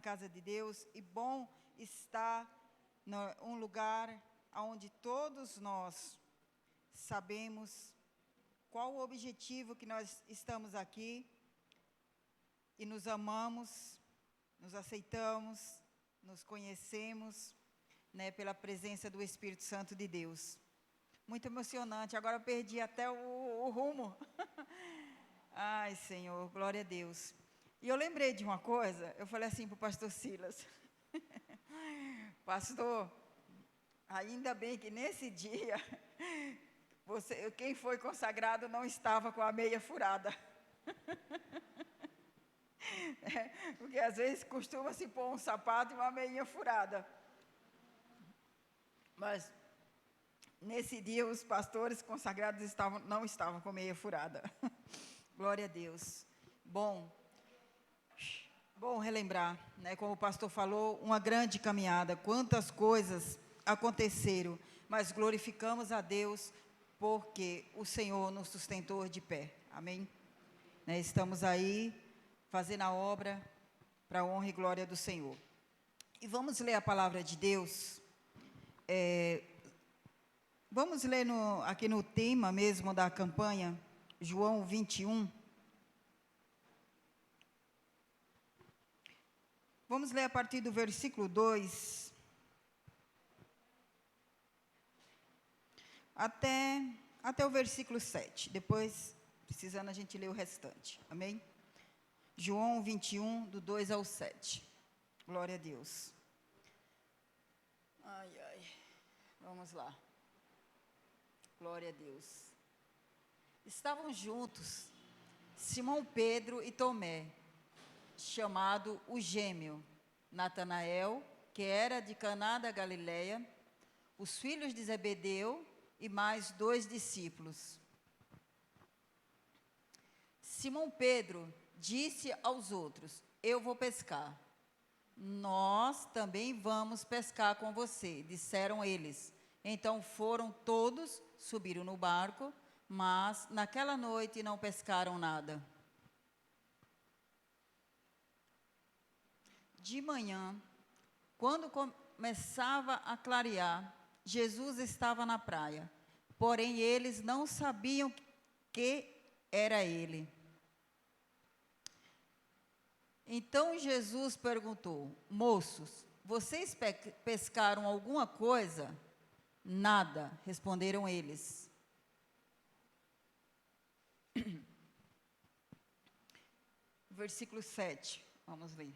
casa de Deus, e bom estar em um lugar onde todos nós sabemos qual o objetivo que nós estamos aqui, e nos amamos, nos aceitamos, nos conhecemos, pela presença do Espírito Santo de Deus. Muito emocionante, agora eu perdi até o rumo. Ai, Senhor, glória a Deus. E eu lembrei de uma coisa, eu falei assim para o pastor Silas, pastor, ainda bem que nesse dia, quem foi consagrado não estava com a meia furada. Porque às vezes costuma-se pôr um sapato e uma meinha furada. Mas nesse dia os pastores consagrados não estavam com meia furada. Glória a Deus. Bom relembrar, como o pastor falou, uma grande caminhada, quantas coisas aconteceram, mas glorificamos a Deus porque o Senhor nos sustentou de pé, amém? Estamos aí fazendo a obra para a honra e glória do Senhor. E vamos ler a palavra de Deus, vamos ler aqui no tema mesmo da campanha, João 21. Vamos ler a partir do versículo 2 até o versículo 7. Depois, precisando, a gente lê o restante. Amém? João 21, do 2 ao 7. Glória a Deus. Ai. Vamos lá. Glória a Deus. Estavam juntos Simão Pedro e Tomé, chamado o gêmeo, Natanael, que era de Caná da Galileia, os filhos de Zebedeu e mais 2 discípulos. Simão Pedro disse aos outros: eu vou pescar. Nós também vamos pescar com você, disseram eles. Então foram todos, subiram no barco, mas naquela noite não pescaram nada. De manhã, quando começava a clarear, Jesus estava na praia, porém eles não sabiam que era ele. Então Jesus perguntou: moços, vocês pescaram alguma coisa? Nada, responderam eles. Versículo 7, vamos ler.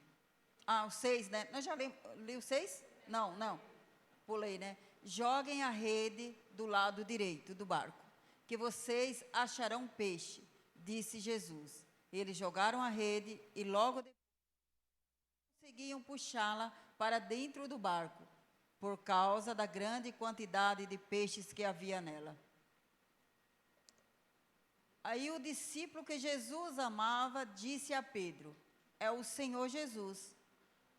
O 6, né? Nós já li o 6? Não. Pulei, né? Joguem a rede do lado direito do barco, que vocês acharão peixe, disse Jesus. Eles jogaram a rede e logo depois conseguiam puxá-la para dentro do barco, por causa da grande quantidade de peixes que havia nela. Aí o discípulo que Jesus amava disse a Pedro: é o Senhor Jesus.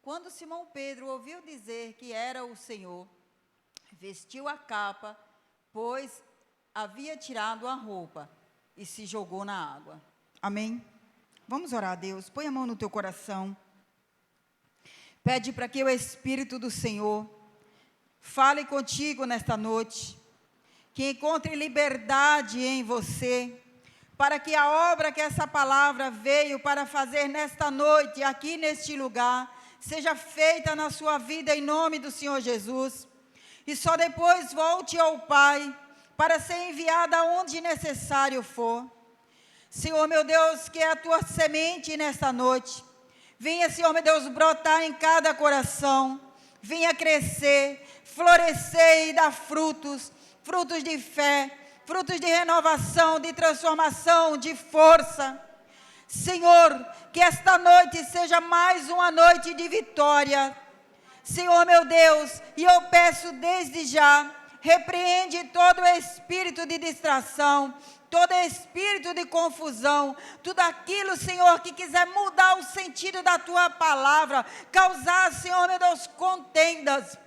Quando Simão Pedro ouviu dizer que era o Senhor, vestiu a capa, pois havia tirado a roupa, e se jogou na água. Amém? Vamos orar a Deus. Põe a mão no teu coração. Pede para que o Espírito do Senhor fale contigo nesta noite, que encontre liberdade em você, para que a obra que essa palavra veio para fazer nesta noite, aqui neste lugar, seja feita na sua vida em nome do Senhor Jesus, e só depois volte ao Pai, para ser enviada onde necessário for. Senhor meu Deus, que é a tua semente nesta noite, venha, Senhor meu Deus, brotar em cada coração, venha crescer, florescer e dar frutos de fé, frutos de renovação, de transformação, de força. Senhor, que esta noite seja mais uma noite de vitória. Senhor meu Deus, e eu peço desde já, repreende todo espírito de distração, todo espírito de confusão, tudo aquilo, Senhor, que quiser mudar o sentido da tua palavra, causar, Senhor meu Deus, contendas,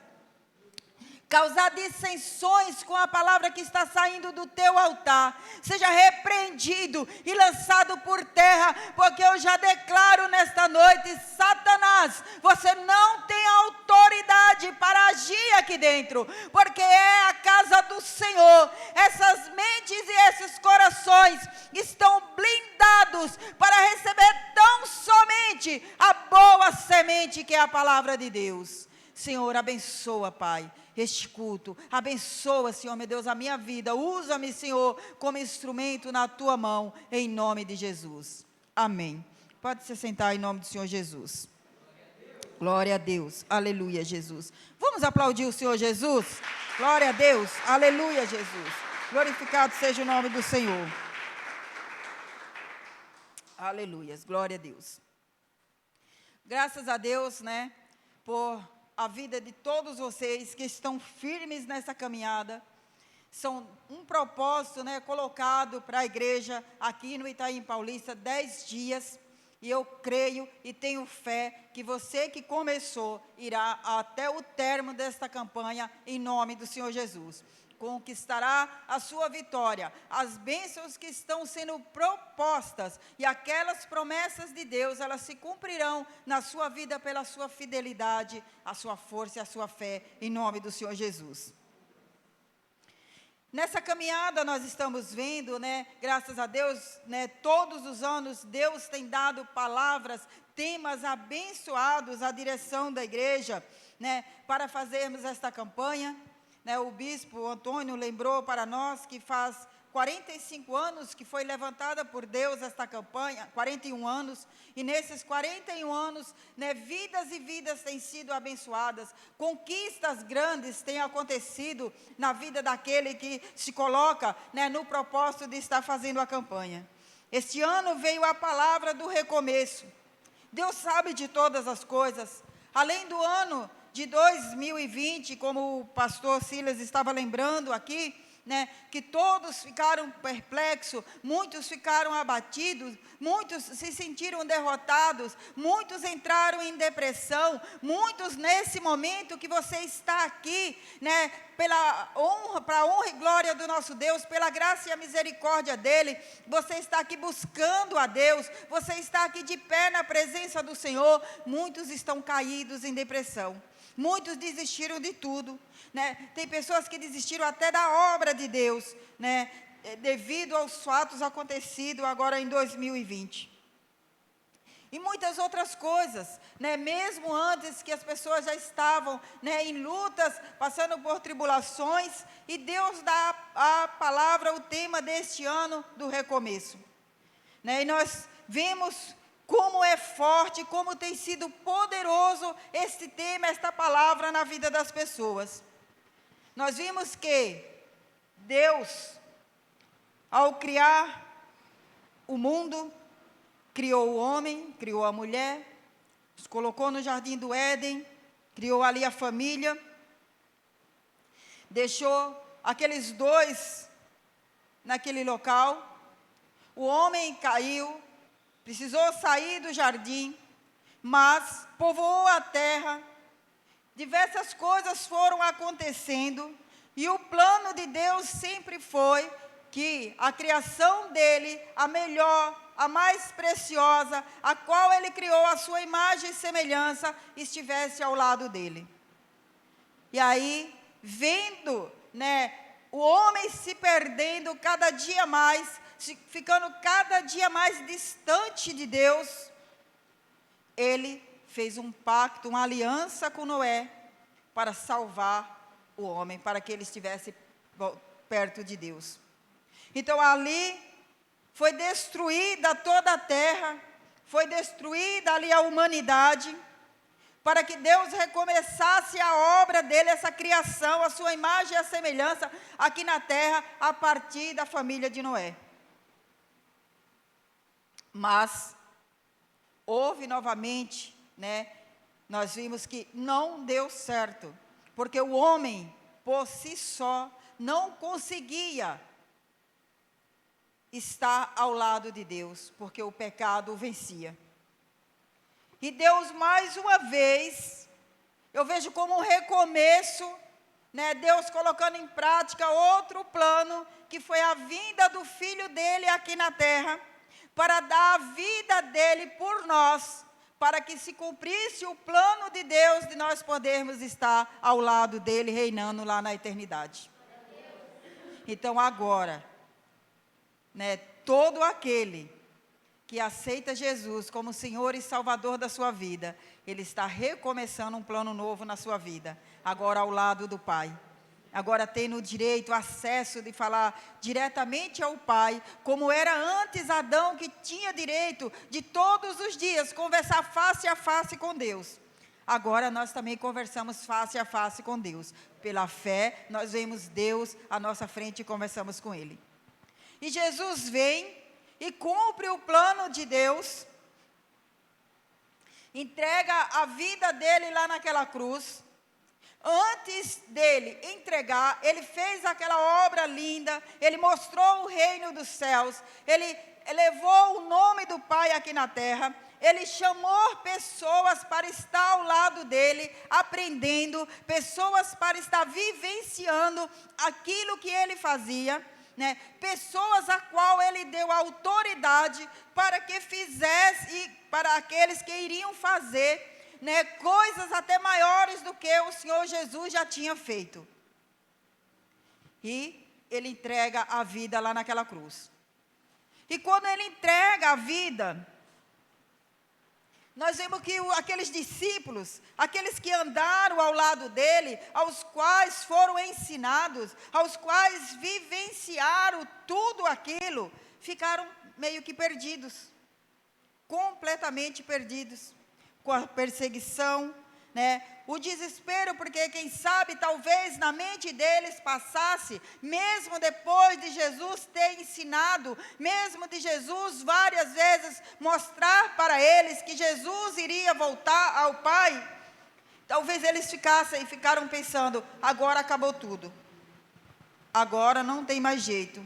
causar dissensões com a palavra que está saindo do teu altar, seja repreendido e lançado por terra, porque eu já declaro nesta noite: Satanás, você não tem autoridade para agir aqui dentro, porque é a casa do Senhor. Essas mentes e esses corações estão blindados para receber tão somente a boa semente que é a palavra de Deus. Senhor, abençoa, Pai, este culto. Abençoa, Senhor, meu Deus, a minha vida. Usa-me, Senhor, como instrumento na tua mão, em nome de Jesus. Amém. Pode se sentar em nome do Senhor Jesus. Glória a Deus. Aleluia, Jesus. Vamos aplaudir o Senhor Jesus? Glória a Deus. Aleluia, Jesus. Glorificado seja o nome do Senhor. Aleluias. Glória a Deus. Graças a Deus, né, por a vida de todos vocês que estão firmes nessa caminhada. São um propósito, né, colocado para a igreja aqui no Itaim Paulista, 10 dias, e eu creio e tenho fé que você que começou irá até o término desta campanha, em nome do Senhor Jesus. Conquistará a sua vitória, as bênçãos que estão sendo propostas e aquelas promessas de Deus, elas se cumprirão na sua vida pela sua fidelidade, a sua força e a sua fé, em nome do Senhor Jesus. Nessa caminhada nós estamos vendo, né, graças a Deus, né, todos os anos Deus tem dado palavras, temas abençoados à direção da igreja, né, para fazermos esta campanha. O bispo Antônio lembrou para nós que faz 45 anos que foi levantada por Deus esta campanha, 41 anos, e nesses 41 anos, né, vidas e vidas têm sido abençoadas, conquistas grandes têm acontecido na vida daquele que se coloca, né, no propósito de estar fazendo a campanha. Este ano veio a palavra do recomeço. Deus sabe de todas as coisas. Além do ano de 2020, como o pastor Silas estava lembrando aqui, né, que todos ficaram perplexos, muitos ficaram abatidos, muitos se sentiram derrotados, muitos entraram em depressão, muitos nesse momento que você está aqui, né, para a honra e glória do nosso Deus, pela graça e a misericórdia dEle, você está aqui buscando a Deus, você está aqui de pé na presença do Senhor, muitos estão caídos em depressão. Muitos desistiram de tudo, né? Tem pessoas que desistiram até da obra de Deus, né, devido aos fatos acontecidos agora em 2020. E muitas outras coisas, né, mesmo antes que as pessoas já estavam, né, em lutas, passando por tribulações, e Deus dá a palavra, o tema deste ano do recomeço. Né, e nós vemos como é forte, como tem sido poderoso este tema, esta palavra na vida das pessoas. Nós vimos que Deus, ao criar o mundo, criou o homem, criou a mulher, os colocou no jardim do Éden, criou ali a família, deixou aqueles dois naquele local, o homem caiu, precisou sair do jardim, mas povoou a terra, diversas coisas foram acontecendo, e o plano de Deus sempre foi que a criação dele, a melhor, a mais preciosa, a qual ele criou a sua imagem e semelhança, estivesse ao lado dele. E aí, vendo, né, o homem se perdendo cada dia mais, ficando cada dia mais distante de Deus, ele fez um pacto, uma aliança com Noé, para salvar o homem, para que ele estivesse perto de Deus. Então ali foi destruída toda a terra, foi destruída ali a humanidade, para que Deus recomeçasse a obra dele, essa criação, a sua imagem e a semelhança, aqui na terra, a partir da família de Noé. Mas houve novamente, né, nós vimos que não deu certo, porque o homem, por si só, não conseguia estar ao lado de Deus, porque o pecado o vencia. E Deus, mais uma vez, eu vejo como um recomeço, né, Deus colocando em prática outro plano, que foi a vinda do Filho dele aqui na terra, para dar a vida dele por nós, para que se cumprisse o plano de Deus de nós podermos estar ao lado dele, reinando lá na eternidade. Então agora, né, todo aquele que aceita Jesus como Senhor e Salvador da sua vida, ele está recomeçando um plano novo na sua vida, agora ao lado do Pai. Agora tendo o direito, acesso de falar diretamente ao Pai, como era antes Adão, que tinha direito de todos os dias conversar face a face com Deus. Agora nós também conversamos face a face com Deus. Pela fé, nós vemos Deus à nossa frente e conversamos com Ele. E Jesus vem e cumpre o plano de Deus, entrega a vida dele lá naquela cruz. Antes dele entregar, ele fez aquela obra linda, ele mostrou o reino dos céus, ele elevou o nome do Pai aqui na terra, ele chamou pessoas para estar ao lado dele, aprendendo, pessoas para estar vivenciando aquilo que ele fazia, né? Pessoas a qual ele deu autoridade para que fizesse, e para aqueles que iriam fazer, né, coisas até maiores do que o Senhor Jesus já tinha feito. E ele entrega a vida lá naquela cruz. E quando ele entrega a vida, nós vemos que aqueles discípulos, aqueles que andaram ao lado dele, aos quais foram ensinados, aos quais vivenciaram tudo aquilo, ficaram meio que perdidos, completamente perdidos, com a perseguição, né? O desespero, porque quem sabe talvez na mente deles passasse, mesmo depois de Jesus ter ensinado, mesmo de Jesus várias vezes mostrar para eles que Jesus iria voltar ao Pai, talvez eles ficaram pensando, agora acabou tudo, agora não tem mais jeito,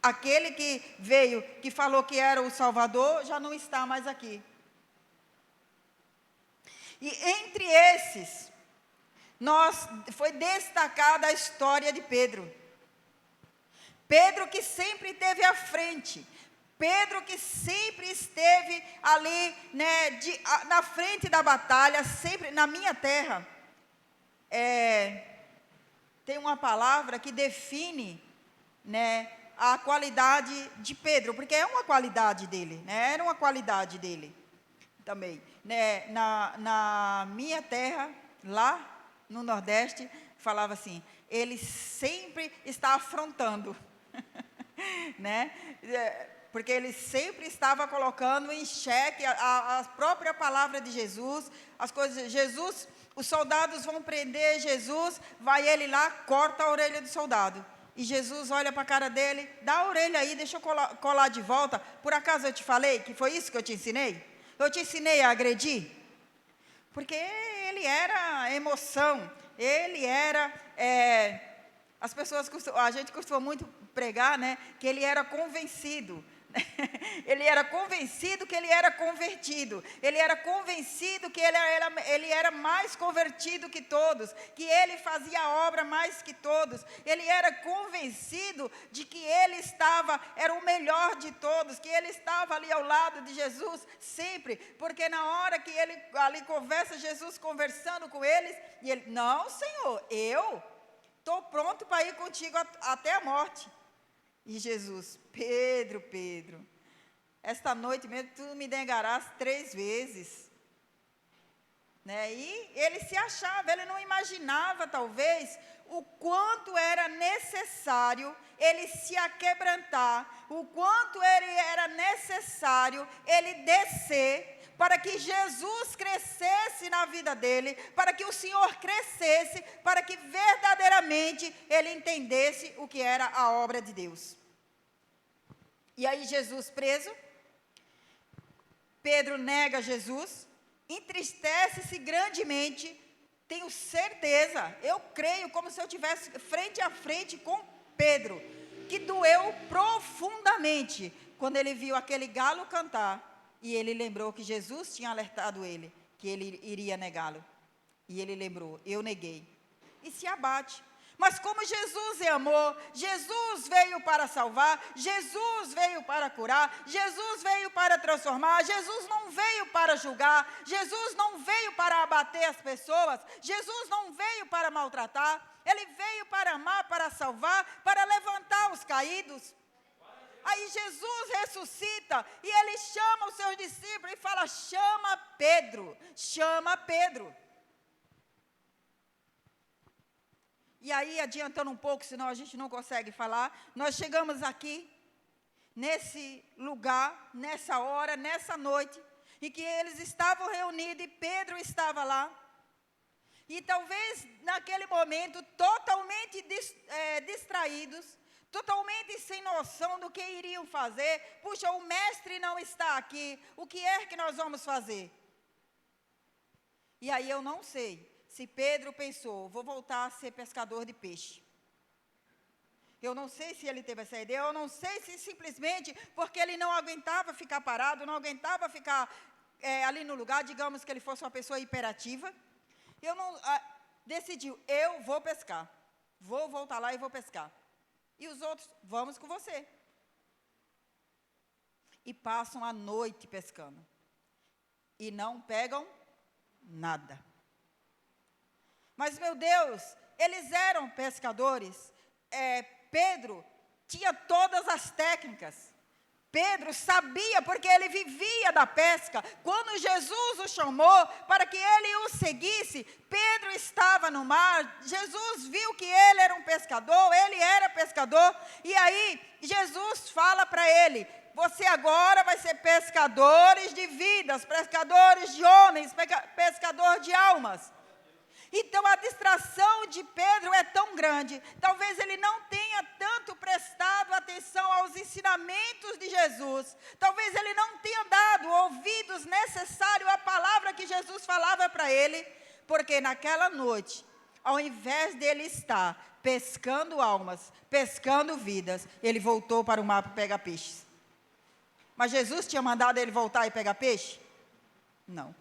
aquele que veio, que falou que era o Salvador, já não está mais aqui. E entre esses, foi destacada a história de Pedro. Pedro que sempre esteve à frente. Pedro que sempre esteve ali, né, na frente da batalha, sempre na minha terra. Tem uma palavra que define, né, a qualidade de Pedro, porque é uma qualidade dele, né, era uma qualidade dele também, né, na minha terra, lá no Nordeste, falava assim, ele sempre está afrontando, né, porque ele sempre estava colocando em xeque a própria palavra de Jesus, as coisas, Jesus, os soldados vão prender Jesus, vai ele lá, corta a orelha do soldado, e Jesus olha para a cara dele, dá a orelha aí, deixa eu colar de volta, por acaso eu te falei que foi isso que eu te ensinei? Eu te ensinei a agredir? Porque ele era emoção, ele era, as pessoas a gente costuma muito pregar, né, que ele era convencido, ele era convencido que ele era convertido, ele era convencido que ele era mais convertido que todos, que ele fazia a obra mais que todos, ele era convencido de que ele era o melhor de todos, que ele estava ali ao lado de Jesus sempre, porque na hora que ele ali conversa, Jesus conversando com eles, e ele, não Senhor, eu estou pronto para ir contigo até a morte. E Jesus, Pedro, esta noite mesmo tu me negarás 3 vezes. Né? E ele se achava, ele não imaginava talvez o quanto era necessário ele se aquebrantar, o quanto ele era necessário ele descer, para que Jesus crescesse na vida dele, para que o Senhor crescesse, para que verdadeiramente ele entendesse o que era a obra de Deus. E aí Jesus preso, Pedro nega Jesus, entristece-se grandemente, tenho certeza, eu creio como se eu estivesse frente a frente com Pedro, que doeu profundamente, quando ele viu aquele galo cantar, e ele lembrou que Jesus tinha alertado ele, que ele iria negá-lo. E ele lembrou, eu neguei. E se abate. Mas como Jesus é amor, Jesus veio para salvar, Jesus veio para curar, Jesus veio para transformar, Jesus não veio para julgar, Jesus não veio para abater as pessoas, Jesus não veio para maltratar, Ele veio para amar, para salvar, para levantar os caídos. Aí Jesus ressuscita e Ele chama os seus discípulos e fala, chama Pedro, chama Pedro. E aí, adiantando um pouco, senão a gente não consegue falar, nós chegamos aqui, nesse lugar, nessa hora, nessa noite, em que eles estavam reunidos e Pedro estava lá. E talvez, naquele momento, totalmente distraídos, totalmente sem noção do que iriam fazer. Puxa, o mestre não está aqui, o que é que nós vamos fazer? E aí eu não sei se Pedro pensou, vou voltar a ser pescador de peixe. Eu não sei se ele teve essa ideia, eu não sei se simplesmente porque ele não aguentava ficar parado, não aguentava ficar ali no lugar, digamos que ele fosse uma pessoa hiperativa. Decidiu, eu vou pescar, vou voltar lá e vou pescar. E os outros, vamos com você. E passam a noite pescando. E não pegam nada. Mas, meu Deus, eles eram pescadores. Pedro tinha todas as técnicas. Pedro sabia, porque ele vivia da pesca. Quando Jesus o chamou para que ele o seguisse, Pedro estava no mar. Jesus viu que ele era um pescador, ele era pescador. E aí, Jesus fala para ele, você agora vai ser pescadores de vidas, pescadores de homens, pescador de almas. Então, a distração de Pedro é tão grande, talvez ele não tenha tanto prestado atenção aos ensinamentos de Jesus, talvez ele não tenha dado ouvidos necessários à palavra que Jesus falava para ele, porque naquela noite, ao invés dele estar pescando almas, pescando vidas, ele voltou para o mar para pegar peixes. Mas Jesus tinha mandado ele voltar e pegar peixe? Não.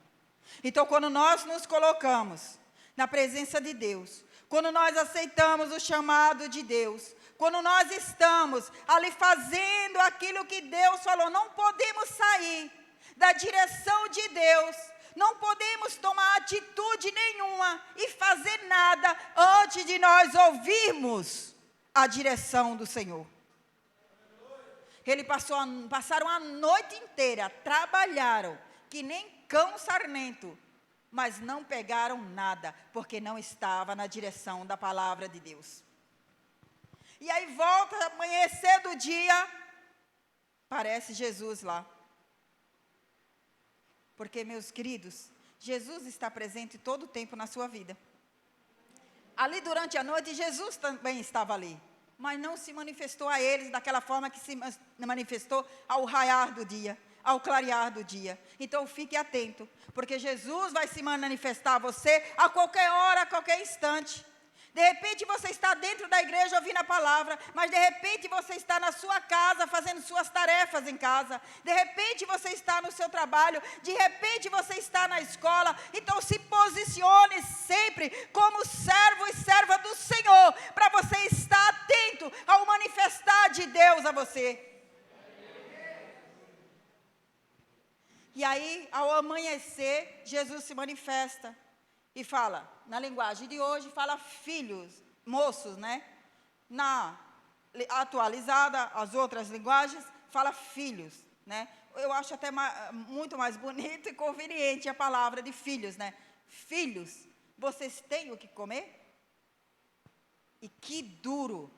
Então, quando nós nos colocamos na presença de Deus, quando nós aceitamos o chamado de Deus, quando nós estamos ali fazendo aquilo que Deus falou, não podemos sair da direção de Deus, não podemos tomar atitude nenhuma e fazer nada antes de nós ouvirmos a direção do Senhor. Passaram a noite inteira, trabalharam, que nem cão sarnento, mas não pegaram nada, porque não estava na direção da palavra de Deus. E aí volta a amanhecer do dia, parece Jesus lá. Porque, meus queridos, Jesus está presente todo o tempo na sua vida. Ali durante a noite, Jesus também estava ali, mas não se manifestou a eles daquela forma que se manifestou ao raiar do dia, ao clarear do dia. Então fique atento, porque Jesus vai se manifestar a você a qualquer hora, a qualquer instante. De repente você está dentro da igreja ouvindo a palavra, mas de repente você está na sua casa fazendo suas tarefas em casa. De repente você está no seu trabalho, de repente você está na escola. Então se posicione sempre como servo e serva do Senhor, para você estar atento ao manifestar de Deus a você. E aí, ao amanhecer, Jesus se manifesta e fala, na linguagem de hoje, fala filhos, moços, né? Na atualizada, as outras linguagens, fala filhos, né? Eu acho até muito mais bonito e conveniente a palavra de filhos, né? Filhos, vocês têm o que comer? E que duro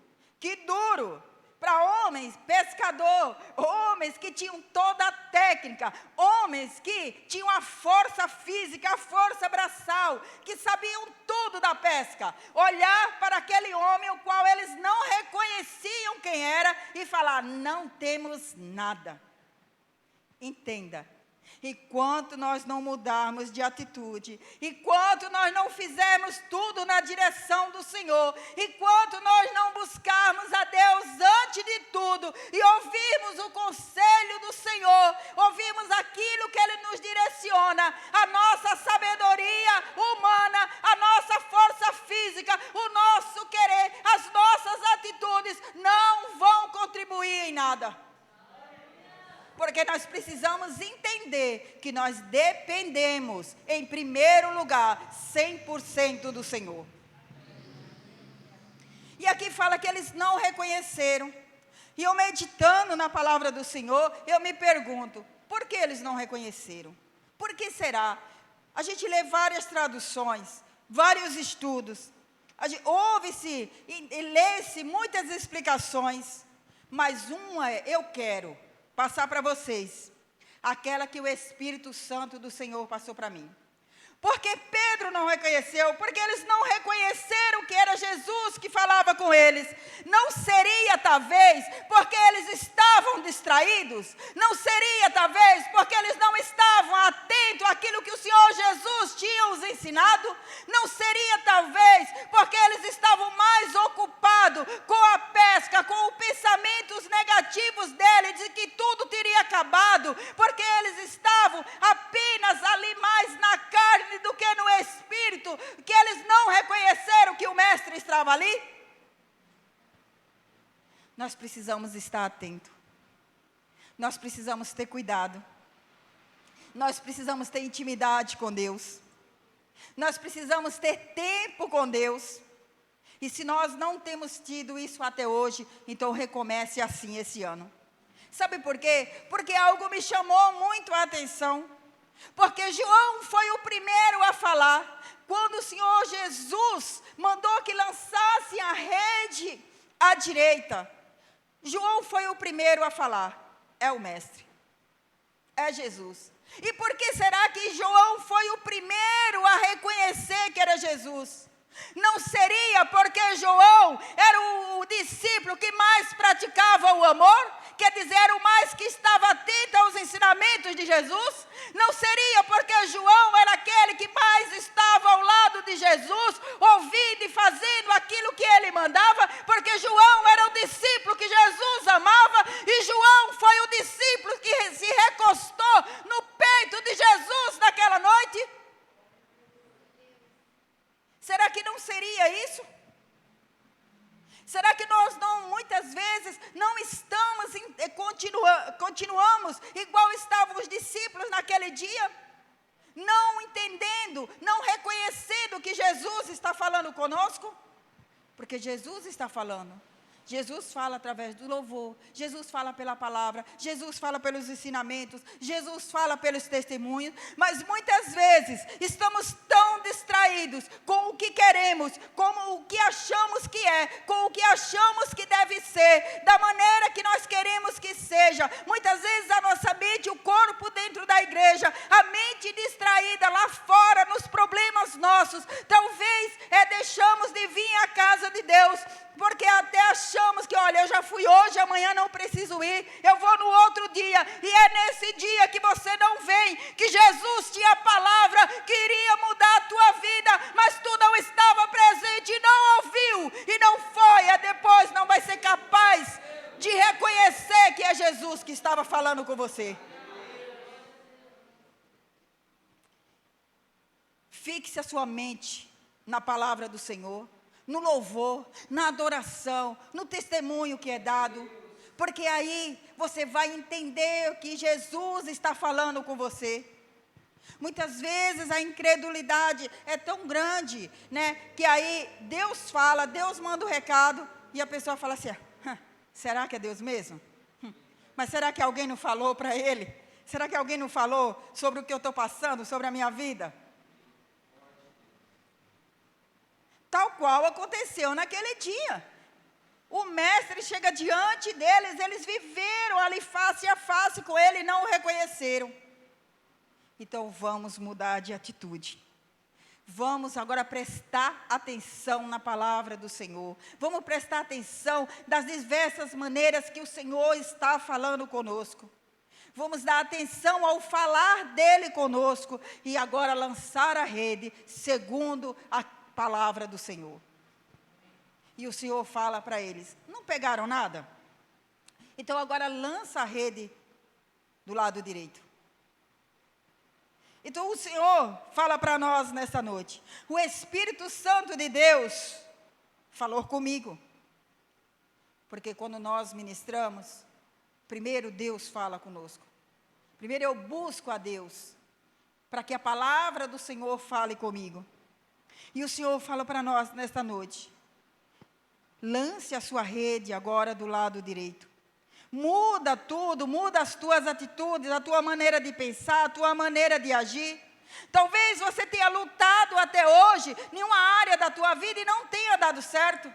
para homens, pescador, homens que tinham toda a técnica, homens que tinham a força física, a força braçal, que sabiam tudo da pesca, olhar para aquele homem o qual eles não reconheciam quem era e falar, não temos nada. Entenda. Enquanto nós não mudarmos de atitude, enquanto nós não fizermos tudo na direção do Senhor, enquanto nós não buscarmos a Deus antes de tudo e ouvirmos o conselho do Senhor, ouvirmos aquilo que Ele nos direciona, a nossa sabedoria humana, a nossa força física, o nosso querer, Porque nós precisamos entender que nós dependemos, em primeiro lugar, 100% do Senhor. E aqui fala que eles não reconheceram. E eu meditando na palavra do Senhor, eu me pergunto, por que eles não reconheceram? Por que será? A gente lê várias traduções, vários estudos, ouve-se e lê-se muitas explicações, mas uma eu quero passar para vocês, aquela que o Espírito Santo do Senhor passou para mim. Porque Pedro não reconheceu, porque eles não reconheceram que era Jesus que falava com eles. Não seria, talvez, porque eles estavam distraídos? Não seria, talvez, porque eles não estavam atentos àquilo que o Senhor Jesus tinha os ensinado? Não seria, talvez, porque eles estavam mais ocupados com a pesca, com os pensamentos negativos dele, de que tudo teria acabado, porque eles estavam apenas ali mais na carne do que no Espírito, que eles não reconheceram que o Mestre estava ali? Nós precisamos estar atentos. Nós precisamos ter cuidado. Nós precisamos ter intimidade com Deus. Nós precisamos ter tempo com Deus. E se nós não temos tido isso até hoje, então recomece assim esse ano. Sabe por quê? Porque algo me chamou muito a atenção. Porque João foi o primeiro a falar, quando o Senhor Jesus mandou que lançassem a rede à direita. João foi o primeiro a falar, é o Mestre, é Jesus. E por que será que João foi o primeiro a reconhecer que era Jesus? Não seria porque João era o discípulo que mais praticava o amor? Quer dizer, era o mais que estava atento aos ensinamentos de Jesus? Não seria porque João era aquele que mais estava ao lado de Jesus, ouvindo e fazendo aquilo que ele mandava? Porque João era o discípulo que Jesus amava, e João foi o discípulo que se recostou no peito de Jesus naquela noite? Será que não seria isso? Será que nós não, muitas vezes, não estamos, continuamos igual estavam os discípulos naquele dia? Não entendendo, não reconhecendo que Jesus está falando conosco? Porque Jesus está falando. Jesus fala através do louvor, Jesus fala pela palavra, Jesus fala pelos ensinamentos, Jesus fala pelos testemunhos, mas muitas vezes estamos tão distraídos com o que queremos, com o que achamos que é, com o que achamos que deve ser, da maneira que nós queremos que seja. Muitas vezes a nossa mente, o corpo dentro da igreja, a mente distraída lá fora nos problemas nossos, talvez deixamos de vir à casa de Deus, porque até achamos que, olha, eu já fui hoje, amanhã não preciso ir, eu vou no outro dia, e é nesse dia que você não vem, que Jesus tinha a palavra, que iria mudar a tua vida, mas tu não estava presente, e não ouviu, e não foi, depois não vai ser capaz de reconhecer que é Jesus que estava falando com você. Fixe a sua mente na palavra do Senhor, no louvor, na adoração, no testemunho que é dado, porque aí você vai entender que Jesus está falando com você. Muitas vezes a incredulidade é tão grande, né, que aí Deus fala, Deus manda o recado, e a pessoa fala assim, será que é Deus mesmo? Mas será que alguém não falou para ele? Será que alguém não falou sobre o que eu estou passando, sobre a minha vida? Tal qual aconteceu naquele dia. O mestre chega diante deles, eles viveram ali face a face com ele e não o reconheceram. Então vamos mudar de atitude. Vamos agora prestar atenção na palavra do Senhor. Vamos prestar atenção das diversas maneiras que o Senhor está falando conosco. Vamos dar atenção ao falar dele conosco e agora lançar a rede segundo a palavra do Senhor. E o Senhor fala para eles, não pegaram nada? Então agora lança a rede do lado direito. Então o Senhor fala para nós nessa noite, o Espírito Santo de Deus falou comigo. Porque quando nós ministramos, primeiro Deus fala conosco. Primeiro eu busco a Deus, para que a palavra do Senhor fale comigo. E o Senhor fala para nós nesta noite: lance a sua rede agora do lado direito. Muda tudo, muda as tuas atitudes, a tua maneira de pensar, a tua maneira de agir. Talvez você tenha lutado até hoje em uma área da tua vida e não tenha dado certo.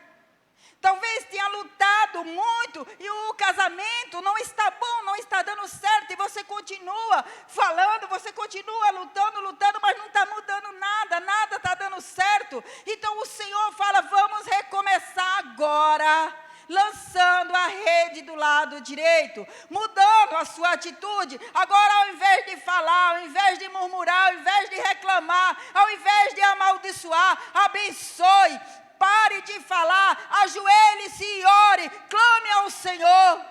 Talvez tenha lutado muito e o casamento não está bom, não está dando certo, e você continua falando, você continua lutando, mas não está mudando nada, nada está dando certo. Então o Senhor fala: vamos recomeçar agora, lançando a rede do lado direito, mudando a sua atitude. Agora, ao invés de falar, ao invés de murmurar, ao invés de reclamar, ao invés de amaldiçoar, abençoe. Pare de falar, ajoelhe-se e ore, clame ao Senhor.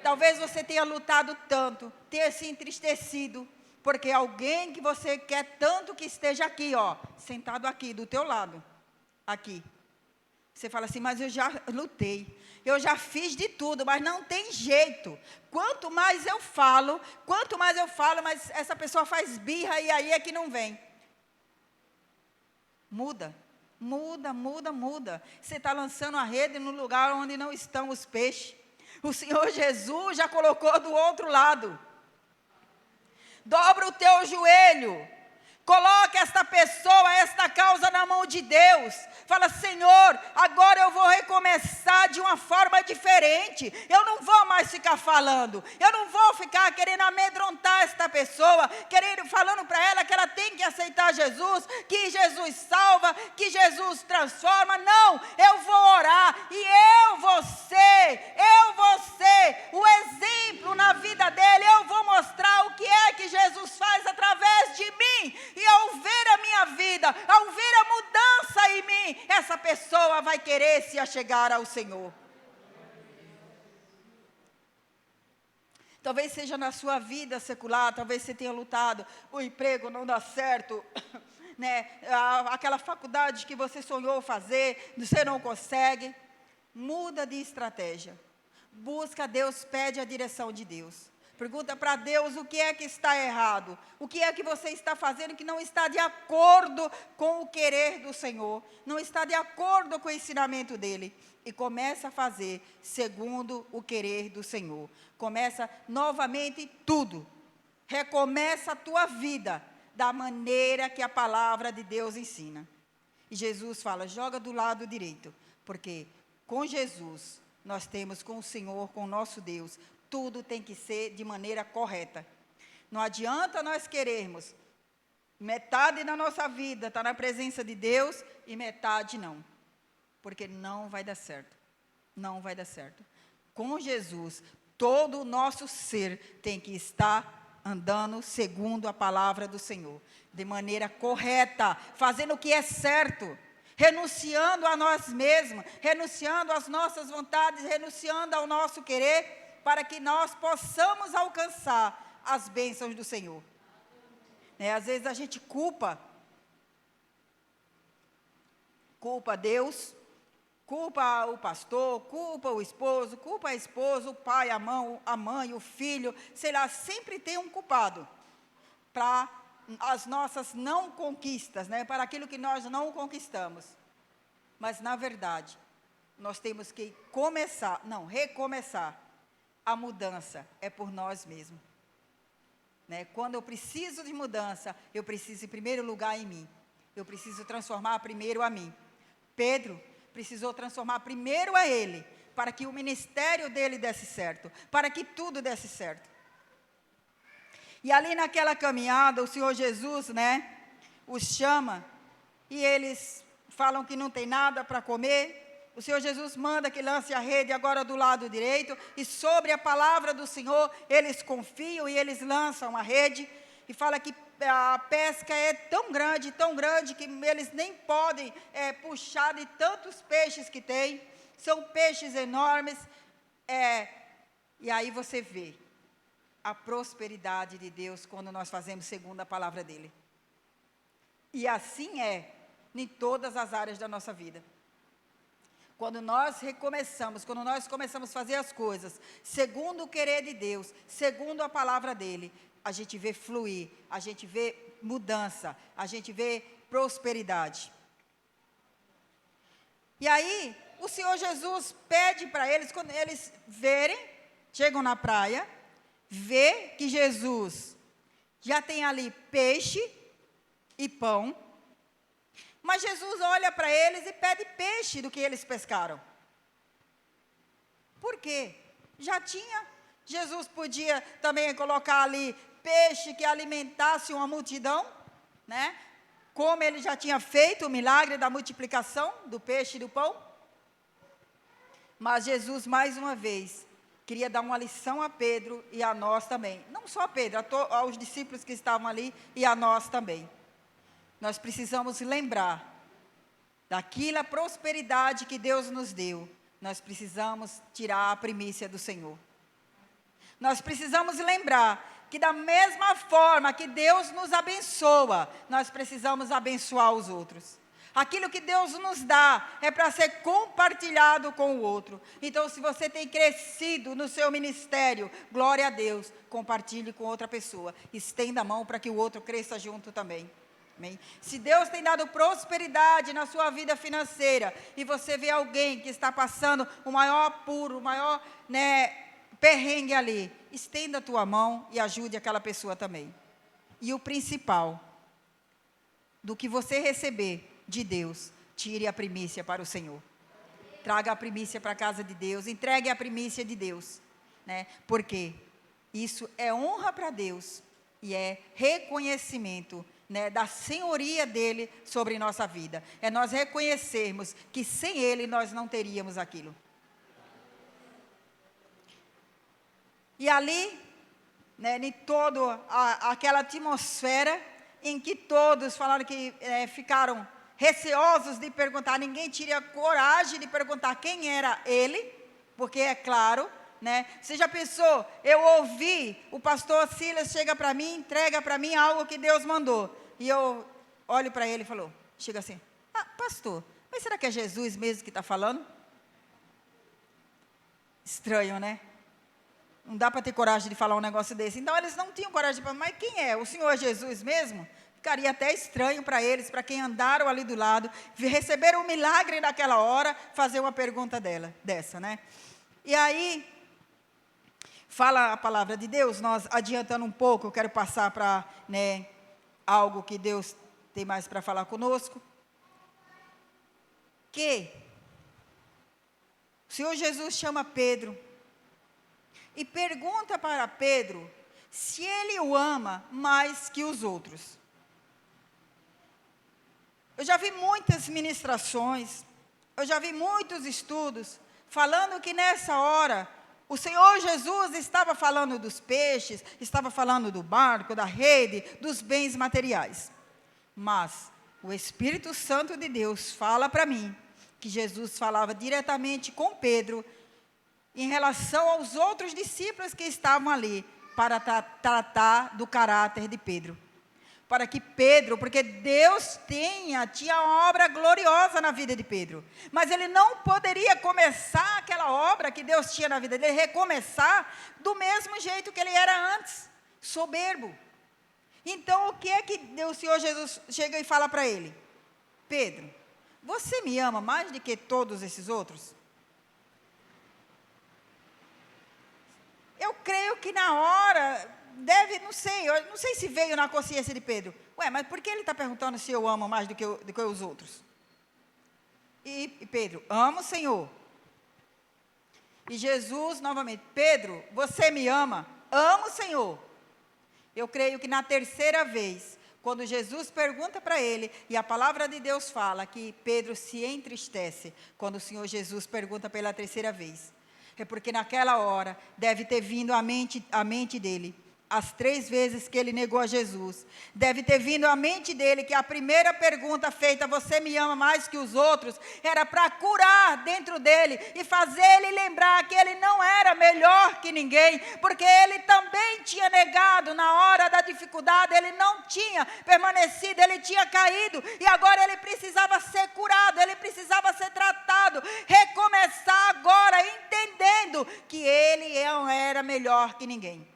Talvez você tenha lutado tanto, tenha se entristecido, porque alguém que você quer tanto que esteja aqui, ó, sentado aqui do teu lado, aqui. Você fala assim: mas eu já lutei, eu já fiz de tudo, mas não tem jeito. Quanto mais eu falo, mas essa pessoa faz birra e aí é que não vem. Muda. Você está lançando a rede no lugar onde não estão os peixes. O Senhor Jesus já colocou do outro lado. Dobra o teu joelho. Coloque esta pessoa, esta causa na mão de Deus. Fala: Senhor, agora eu vou recomeçar de uma forma diferente. Eu não vou mais ficar falando. Eu não vou ficar querendo amedrontar esta pessoa, falando para ela que ela tem que aceitar Jesus, que Jesus salva, que Jesus transforma. Não, eu vou orar e eu vou ser o exemplo na vida dele. Eu vou mostrar o que é que Jesus faz através de mim. E ao ver a minha vida, ao ver a mudança em mim, essa pessoa vai querer se achegar ao Senhor. Talvez seja na sua vida secular, talvez você tenha lutado, o emprego não dá certo, né? Aquela faculdade que você sonhou fazer, você não consegue. Muda de estratégia. Busca Deus, pede a direção de Deus. Pergunta para Deus o que é que está errado, o que é que você está fazendo que não está de acordo com o querer do Senhor, não está de acordo com o ensinamento dEle. E começa a fazer segundo o querer do Senhor. Começa novamente tudo. Recomeça a tua vida da maneira que a palavra de Deus ensina. E Jesus fala: joga do lado direito, porque com Jesus nós temos, com o Senhor, com o nosso Deus, tudo tem que ser de maneira correta. Não adianta nós querermos metade da nossa vida estar na presença de Deus e metade não. Porque não vai dar certo. Não vai dar certo. Com Jesus, todo o nosso ser tem que estar andando segundo a palavra do Senhor. De maneira correta, fazendo o que é certo. Renunciando a nós mesmos, renunciando às nossas vontades, renunciando ao nosso querer, para que nós possamos alcançar as bênçãos do Senhor. Às vezes a gente culpa Deus, culpa o pastor, culpa o esposo, culpa a esposa, o pai, a mãe, o filho, sei lá, sempre tem um culpado para as nossas não conquistas, para aquilo que nós não conquistamos. Mas, na verdade, nós temos que recomeçar. A mudança é por nós mesmos. Quando eu preciso de mudança, eu preciso, em primeiro lugar, em mim. Eu preciso transformar primeiro a mim. Pedro precisou transformar primeiro a ele, para que o ministério dele desse certo, para que tudo desse certo. E ali naquela caminhada, o Senhor Jesus, os chama, e eles falam que não tem nada para comer. O Senhor Jesus manda que lance a rede agora do lado direito, e sobre a palavra do Senhor, eles confiam e eles lançam a rede, e fala que a pesca é tão grande, que eles nem podem puxar de tantos peixes que tem, são peixes enormes, e aí você vê a prosperidade de Deus quando nós fazemos segundo a palavra dEle. E assim é em todas as áreas da nossa vida. quando nós recomeçamos, quando nós começamos a fazer as coisas segundo o querer de Deus, segundo a palavra dele, a gente vê fluir, a gente vê mudança, a gente vê prosperidade. E aí, o Senhor Jesus pede para eles, quando eles chegam na praia, vê que Jesus já tem ali peixe e pão, mas Jesus olha para eles e pede peixe do que eles pescaram. Por quê? Já tinha. Jesus podia também colocar ali peixe que alimentasse uma multidão, né? Como ele já tinha feito o milagre da multiplicação do peixe e do pão. Mas Jesus, mais uma vez, queria dar uma lição a Pedro e a nós também. Não só a Pedro, aos discípulos que estavam ali e a nós também. Nós precisamos lembrar daquela prosperidade que Deus nos deu. Nós precisamos tirar a primícia do Senhor. Nós precisamos lembrar que da mesma forma que Deus nos abençoa, nós precisamos abençoar os outros. Aquilo que Deus nos dá é para ser compartilhado com o outro. Então, se você tem crescido no seu ministério, glória a Deus, compartilhe com outra pessoa. Estenda a mão para que o outro cresça junto também. Amém? Se Deus tem dado prosperidade na sua vida financeira, e você vê alguém que está passando o maior apuro, o maior perrengue ali, estenda a tua mão e ajude aquela pessoa também. E o principal, do que você receber de Deus, tire a primícia para o Senhor. Traga a primícia para a casa de Deus, entregue a primícia de Deus, né? Porque isso é honra para Deus e é reconhecimento, né, da senhoria dele sobre nossa vida. É nós reconhecermos que sem ele nós não teríamos aquilo. E ali, né, em toda aquela atmosfera em que todos falaram que ficaram receosos de perguntar, ninguém tinha coragem de perguntar quem era ele, porque é claro, né? Você já pensou, eu ouvi, o pastor Silas chega para mim, entrega para mim algo que Deus mandou, e eu olho para ele e falo, chega assim, pastor, mas será que é Jesus mesmo que está falando? Estranho, né? Não dá para ter coragem de falar um negócio desse. Então eles não tinham coragem de falar, mas quem é? O Senhor Jesus mesmo? Ficaria até estranho para eles, para quem andaram ali do lado, receberam um milagre naquela hora, fazer uma pergunta dessa, né? E aí, fala a palavra de Deus, nós adiantando um pouco, eu quero passar para, né, algo que Deus tem mais para falar conosco. Que o Senhor Jesus chama Pedro e pergunta para Pedro se ele o ama mais que os outros. Eu já vi muitas ministrações, eu já vi muitos estudos, falando que nessa hora, o Senhor Jesus estava falando dos peixes, estava falando do barco, da rede, dos bens materiais. Mas o Espírito Santo de Deus fala para mim, que Jesus falava diretamente com Pedro, em relação aos outros discípulos que estavam ali, para tratar do caráter de Pedro. Para que Pedro, porque Deus tinha obra gloriosa na vida de Pedro, mas ele não poderia começar aquela obra que Deus tinha na vida dele, recomeçar do mesmo jeito que ele era antes, soberbo. Então, o que é que o Senhor Jesus chega e fala para ele? Pedro, você me ama mais do que todos esses outros? Eu creio que na hora... não sei se veio na consciência de Pedro. Mas por que ele está perguntando se eu amo mais do que os outros? E Pedro, amo o Senhor. E Jesus, novamente, Pedro, você me ama? Amo o Senhor. Eu creio que na terceira vez, quando Jesus pergunta para ele, e a palavra de Deus fala que Pedro se entristece, quando o Senhor Jesus pergunta pela terceira vez. É porque naquela hora, deve ter vindo à mente dele, as 3 vezes que ele negou a Jesus, deve ter vindo à mente dele que a primeira pergunta feita, você me ama mais que os outros, era para curar dentro dele e fazer ele lembrar que ele não era melhor que ninguém, porque ele também tinha negado na hora da dificuldade, ele não tinha permanecido, ele tinha caído e agora ele precisava ser curado, ele precisava ser tratado, reconhecido melhor que ninguém.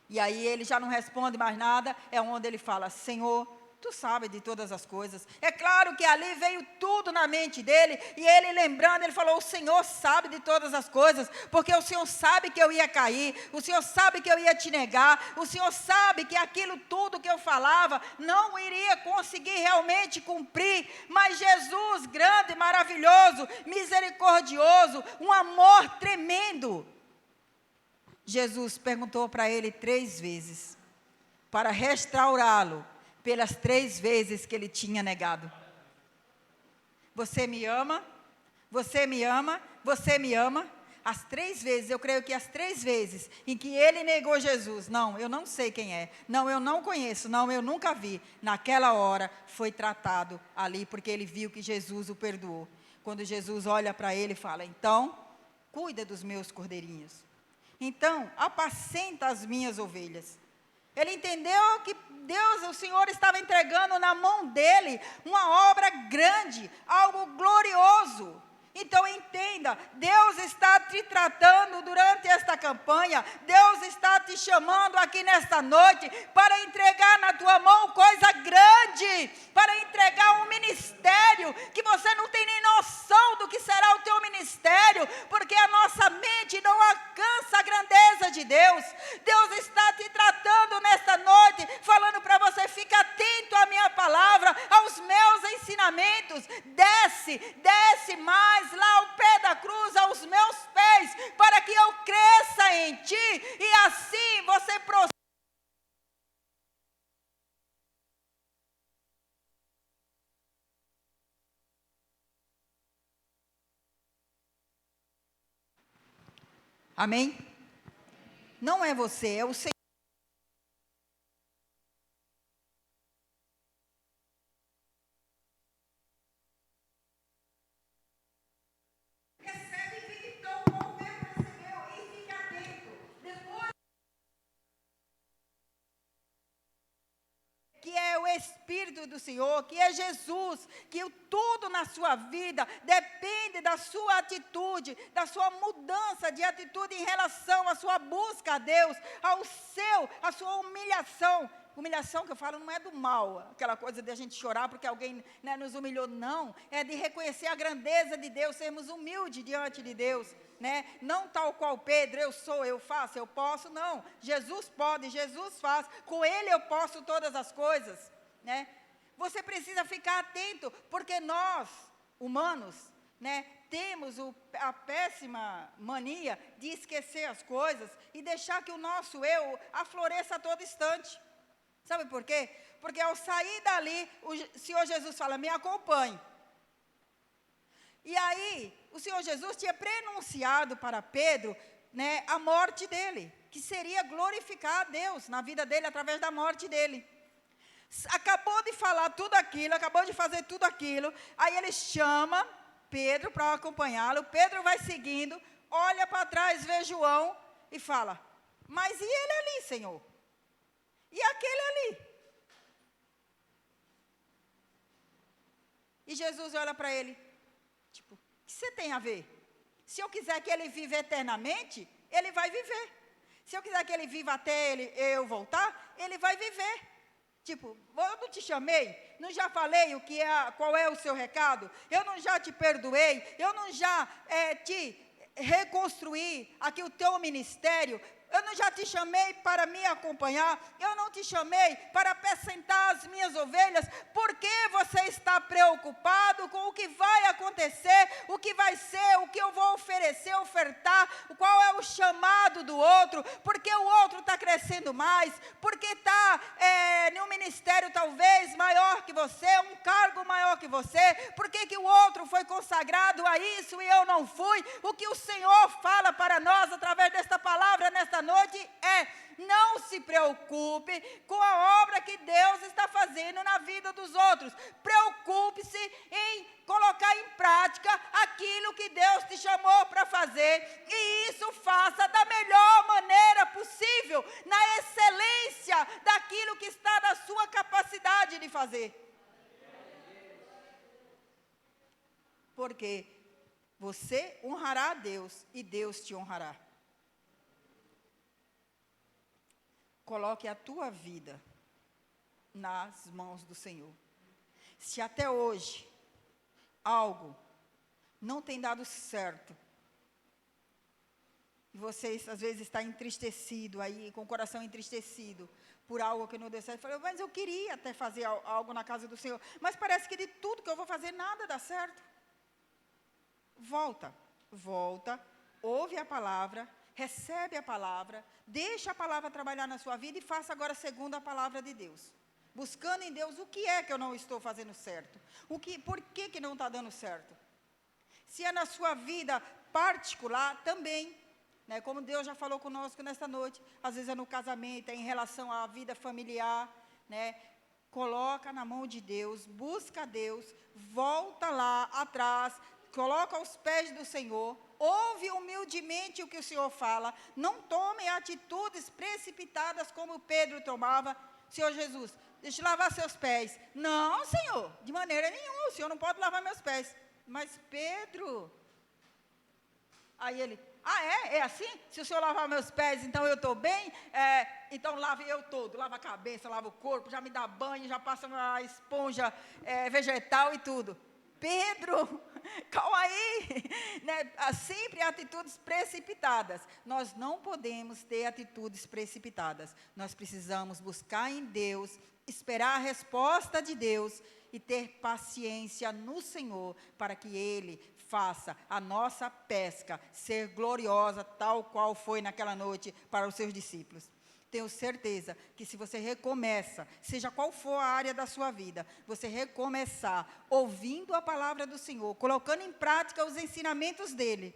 E aí ele já não responde mais nada, é onde ele fala: Senhor, tu sabes de todas as coisas. É claro que ali veio tudo na mente dele, e ele lembrando, ele falou: o Senhor sabe de todas as coisas, porque o Senhor sabe que eu ia cair, o Senhor sabe que eu ia te negar, o Senhor sabe que aquilo tudo que eu falava não iria conseguir realmente cumprir, mas Jesus, grande, maravilhoso, misericordioso, um amor tremendo, Jesus perguntou para ele 3 vezes, para restaurá-lo, pelas 3 vezes que ele tinha negado. Você me ama? Você me ama? Você me ama? As 3 vezes, eu creio que as 3 vezes em que ele negou Jesus, não, eu não sei quem é, não, eu não conheço, não, eu nunca vi, naquela hora foi tratado ali, porque ele viu que Jesus o perdoou. Quando Jesus olha para ele e fala: então, cuida dos meus cordeirinhos. Então, apacenta as minhas ovelhas. Ele entendeu que Deus, o Senhor, estava entregando na mão dele uma obra grande, algo glorioso. Então entenda, Deus está te tratando durante esta campanha, Deus está te chamando aqui nesta noite para entregar na tua mão coisa grande, para entregar um ministério que você não tem nem noção do que será o teu ministério, porque a nossa mente não alcança a grandeza de Deus. Deus está te tratando nesta noite, falando para você: fica atento à minha palavra, aos meus ensinamentos, desce mais lá ao pé da cruz, aos meus pés, para que eu cresça em ti, e assim você prospere. Amém? Não é você, é o Senhor. Que é o Espírito do Senhor, que é Jesus, que tudo na sua vida depende da sua atitude, da sua mudança de atitude em relação à sua busca a Deus, a sua humilhação. Humilhação que eu falo não é do mal, aquela coisa de a gente chorar porque alguém, né, nos humilhou, não, é de reconhecer a grandeza de Deus, sermos humildes diante de Deus, né? Não tal qual Pedro, eu sou, eu faço, eu posso, não, Jesus pode, Jesus faz, com Ele eu posso todas as coisas, né? Você precisa ficar atento, porque nós, humanos, né, temos a péssima mania de esquecer as coisas e deixar que o nosso eu afloreça a todo instante. Sabe por quê? Porque ao sair dali, o Senhor Jesus fala: me acompanhe. E aí, o Senhor Jesus tinha prenunciado para Pedro, né, a morte dele, que seria glorificar a Deus na vida dele, através da morte dele. Acabou de falar tudo aquilo, acabou de fazer tudo aquilo, aí ele chama Pedro para acompanhá-lo. Pedro vai seguindo, olha para trás, vê João e fala: mas e ele ali, Senhor? E aquele ali? E Jesus olha para ele, tipo: o que você tem a ver? Se eu quiser que ele viva eternamente, ele vai viver. Se eu quiser que ele viva até eu voltar, ele vai viver. Tipo, eu não te chamei? Não já falei qual é o seu recado? Eu não já te perdoei? Eu não já te reconstruí aqui o teu ministério? Eu não já te chamei para me acompanhar? Eu não te chamei para apacentar as minhas ovelhas? Por que você está preocupado com o que vai acontecer, o que vai ser, o que eu vou oferecer, ofertar, qual é o chamado do outro? Porque o outro está crescendo mais, porque está em um ministério talvez maior que você, um cargo maior que você, por que o outro foi consagrado a isso e eu não fui? O que o Senhor fala para nós através desta palavra nesta noite é: não se preocupe com a obra que Deus está fazendo na vida dos outros. Preocupe-se em colocar em prática aquilo que Deus te chamou para fazer, e isso faça da melhor maneira possível, na excelência daquilo que está na sua capacidade de fazer. Porque Você honrará a Deus e Deus te honrará. Coloque a tua vida nas mãos do Senhor. Se até hoje algo não tem dado certo, e você às vezes está entristecido aí, com o coração entristecido por algo que não deu certo, falou, mas eu queria até fazer algo na casa do Senhor, mas parece que de tudo que eu vou fazer, nada dá certo. Volta, ouve a palavra, recebe a palavra, deixa a palavra trabalhar na sua vida e faça agora segundo a palavra de Deus. Buscando em Deus o que é que eu não estou fazendo certo. Por que não está dando certo? Se é na sua vida particular, também. Né, como Deus já falou conosco nesta noite, às vezes é no casamento, é em relação à vida familiar, né, coloca na mão de Deus, busca a Deus, volta lá atrás, coloca aos pés do Senhor, ouve humildemente o que o Senhor fala, não tome atitudes precipitadas como Pedro tomava. Senhor Jesus, deixa eu lavar seus pés. Não, Senhor, de maneira nenhuma, o Senhor não pode lavar meus pés. Mas Pedro, aí ele, é assim? Se o Senhor lavar meus pés, então eu estou bem? Então lave eu todo, lava a cabeça, lava o corpo, já me dá banho, já passa uma esponja vegetal e tudo. Pedro, calma aí, né? Sempre atitudes precipitadas. Nós não podemos ter atitudes precipitadas. Nós precisamos buscar em Deus, esperar a resposta de Deus e ter paciência no Senhor para que Ele faça a nossa pesca ser gloriosa, tal qual foi naquela noite para os seus discípulos. Tenho certeza que se você recomeça, seja qual for a área da sua vida, você recomeçar ouvindo a palavra do Senhor, colocando em prática os ensinamentos dEle,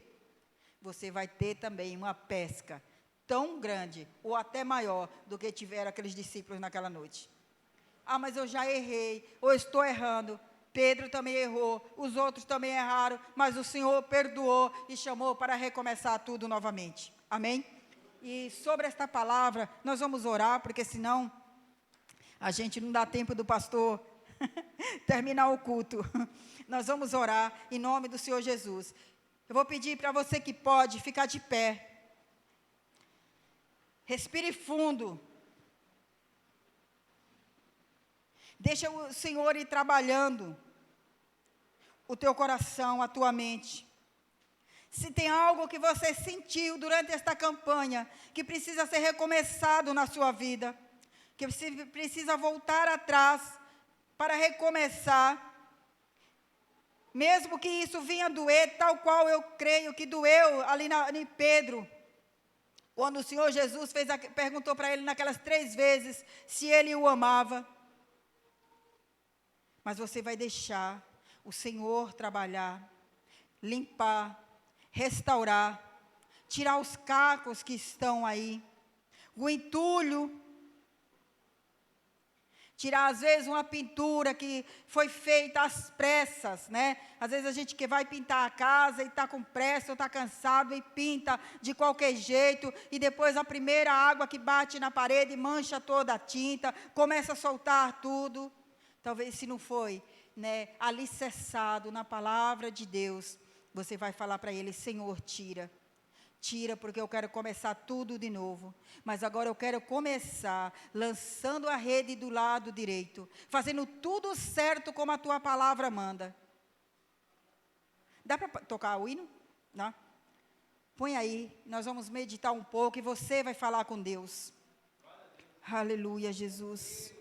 você vai ter também uma pesca tão grande, ou até maior, do que tiveram aqueles discípulos naquela noite. Mas eu já errei, ou estou errando. Pedro também errou, os outros também erraram, mas o Senhor perdoou e chamou para recomeçar tudo novamente. Amém? E sobre esta palavra, nós vamos orar, porque senão a gente não dá tempo do pastor terminar o culto. Nós vamos orar em nome do Senhor Jesus. Eu vou pedir para você que pode ficar de pé. Respire fundo. Deixa o Senhor ir trabalhando o teu coração, a tua mente. Se tem algo que você sentiu durante esta campanha, que precisa ser recomeçado na sua vida, que você precisa voltar atrás para recomeçar, mesmo que isso vinha doer, tal qual eu creio que doeu ali em Pedro, quando o Senhor Jesus perguntou para ele naquelas 3 vezes se ele o amava. Mas você vai deixar o Senhor trabalhar, limpar, restaurar, tirar os cacos que estão aí, o entulho, tirar às vezes uma pintura que foi feita às pressas, né? Às vezes a gente que vai pintar a casa e está com pressa, ou está cansado e pinta de qualquer jeito, e depois a primeira água que bate na parede mancha toda a tinta, começa a soltar tudo. Talvez se não foi, né, alicerçado na palavra de Deus, você vai falar para ele, Senhor, tira, porque eu quero começar tudo de novo, mas agora eu quero começar lançando a rede do lado direito, fazendo tudo certo como a tua palavra manda. Dá para tocar o hino? Não? Põe aí, nós vamos meditar um pouco e você vai falar com Deus. Aleluia, Jesus.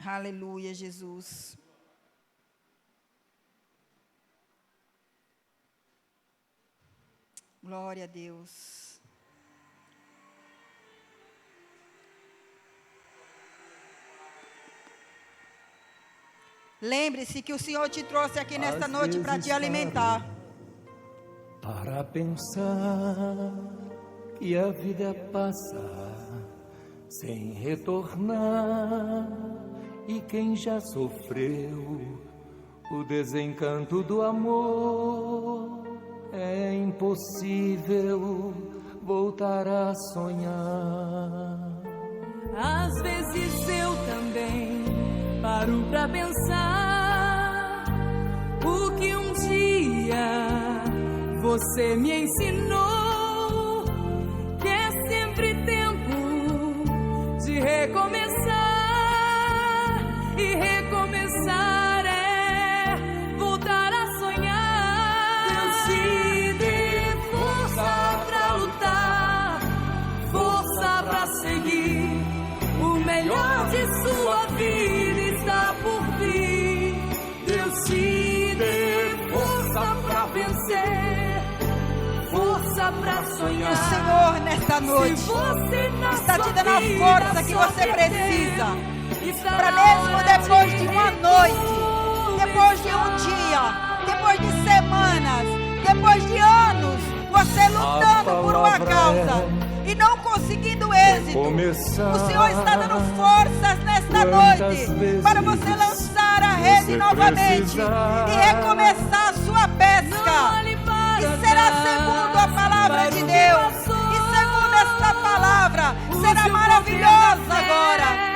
Aleluia, Jesus. Glória a Deus. Lembre-se que o Senhor te trouxe aqui nesta noite para te alimentar. Para pensar que a vida passa sem retornar, e quem já sofreu o desencanto do amor, é impossível voltar a sonhar. Às vezes eu também paro pra pensar o que um dia Você me ensinou que é sempre tempo de recomeçar, e recomeçar é voltar a sonhar. Deus te dê força pra lutar, força pra seguir. O melhor de sua vida está por vir. Deus te dê força pra vencer, força pra sonhar. O Senhor, nesta noite, está te dando a força que você precisa, para mesmo depois de uma noite, depois de um dia, depois de semanas, depois de anos, você lutando por uma causa e não conseguindo êxito, o Senhor está dando forças nesta noite para você lançar a rede novamente e recomeçar a sua pesca. E será segundo a palavra de Deus, e segundo esta palavra será maravilhosa agora.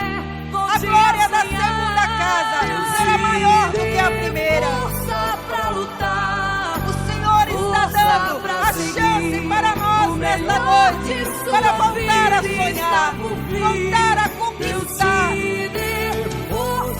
A glória da segunda casa será maior do que a primeira. O Senhor está dando a chance para nós nesta noite, para voltar a sonhar, voltar a conquistar. O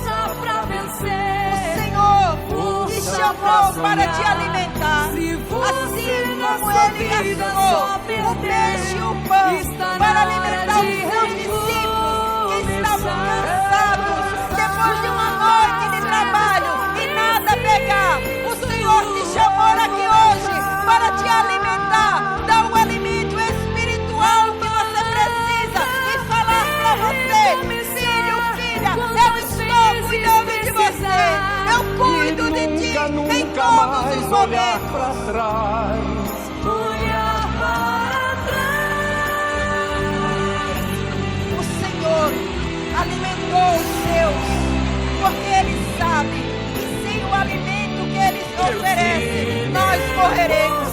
Senhor te chamou para te alimentar, assim como Ele gastou o peixe e o pão para alimentar os seus discípulos que estavam cansados depois de uma noite de trabalho e nada pegar. O Senhor te chamou aqui hoje para te alimentar, dar o alimento espiritual que você precisa e falar para você: filho, filha, eu estou cuidando de você, eu cuido de ti em todos os momentos. O Senhor alimentou os seus, porque Ele sabe que sem o alimento que Ele oferece, nós morreremos,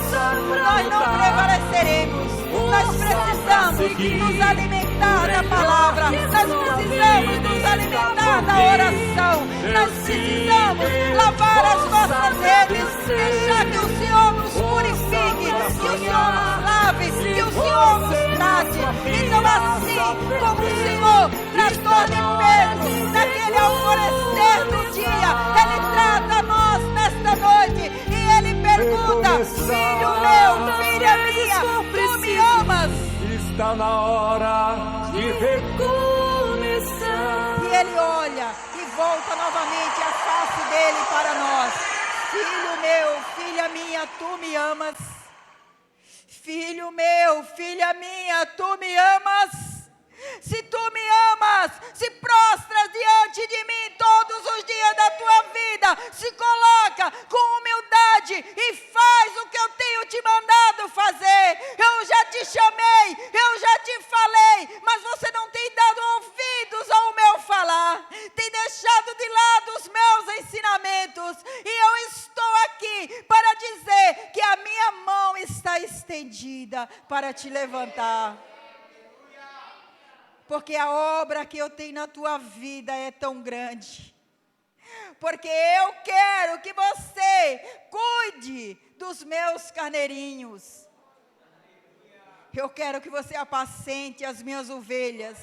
nós não prevaleceremos. Nós precisamos nos alimentar da palavra, nós precisamos nos alimentar da oração, nós precisamos lavar as nossas redes, deixar que o Senhor nos purifique, que o Senhor nos lave, que o Senhor nos trate. Então, assim como o Senhor tratou de Pedro naquele alvorecer do dia, Ele trata nós nesta noite e Ele pergunta: filho meu, filha minha, tu me amas? Está na hora de recomeçar. E Ele olha e volta novamente a face dele para nós: filho meu, filha minha, tu me amas? Filho meu, filha minha, tu me amas? Se tu me amas, se prostras diante de mim todos os dias da tua vida, se coloca com humildade e faz o que eu tenho te mandado fazer. Eu já te chamei, eu já te falei, mas você não tem dado ouvidos ao meu falar, tem deixado de lado os meus ensinamentos, e eu estou aqui para dizer que a minha mão está estendida para te levantar. Porque a obra que eu tenho na tua vida é tão grande. Porque eu quero que você cuide dos meus carneirinhos. Eu quero que você apacente as minhas ovelhas.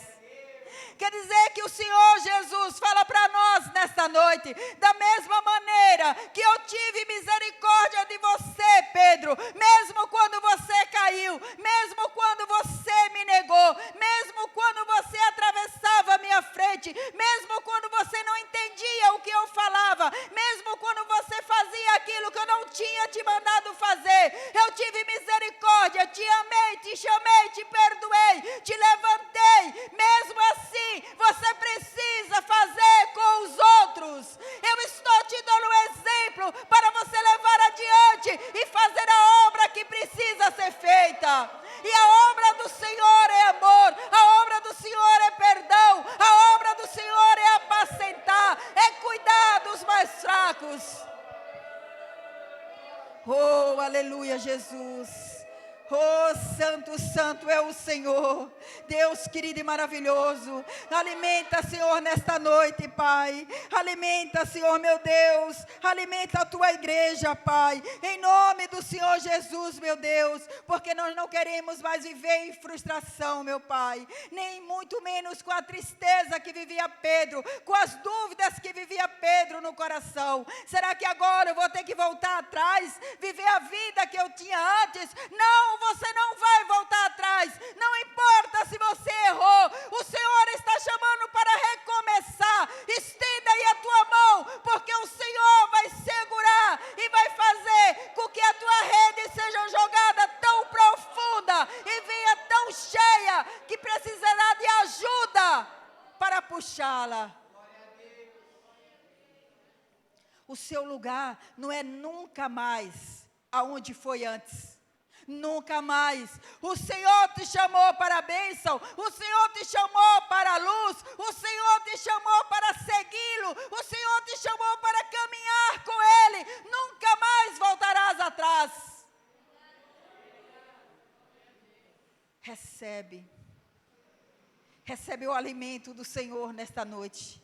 Quer dizer que o Senhor Jesus fala para nós nesta noite: da mesma maneira que eu tive misericórdia de você, Pedro, mesmo quando você caiu, mesmo quando você me negou, mesmo quando você atravessava a minha frente, mesmo quando você não entendia o que eu falava, mesmo quando você fazia aquilo que eu não tinha te mandado fazer, eu tive misericórdia, te amei, te chamei, te perdoei, te levantei. Mesmo assim, você precisa fazer com os outros. Eu estou te dando um exemplo para você levar adiante e fazer a obra que precisa ser feita. E a obra do Senhor é amor, a obra do Senhor é perdão, a obra do Senhor é apacentar, é cuidar dos mais fracos. Oh, aleluia, Jesus. Oh, santo, santo é o Senhor, Deus querido e maravilhoso. Alimenta, Senhor, nesta noite, Pai. Alimenta, Senhor, meu Deus. Alimenta a tua igreja, Pai. Em nome do Senhor Jesus, meu Deus. Porque nós não queremos mais viver em frustração, meu Pai. Nem muito menos com a tristeza que vivia Pedro, com as dúvidas que vivia Pedro no coração. Será que agora eu vou ter que voltar atrás, viver a vida que eu tinha antes? Não, você não vai voltar atrás. Não importa se você errou, o Senhor está chamando para recomeçar. Estenda aí a tua mão, porque o Senhor vai segurar e vai fazer com que a tua rede seja jogada tão profunda e venha tão cheia que precisará de ajuda para puxá-la. O seu lugar não é nunca mais aonde foi antes. Nunca mais. O Senhor te chamou para a bênção. O Senhor te chamou para a luz. O Senhor te chamou para segui-lo. O Senhor te chamou para caminhar com Ele. Nunca mais voltarás atrás. Recebe. Recebe o alimento do Senhor nesta noite.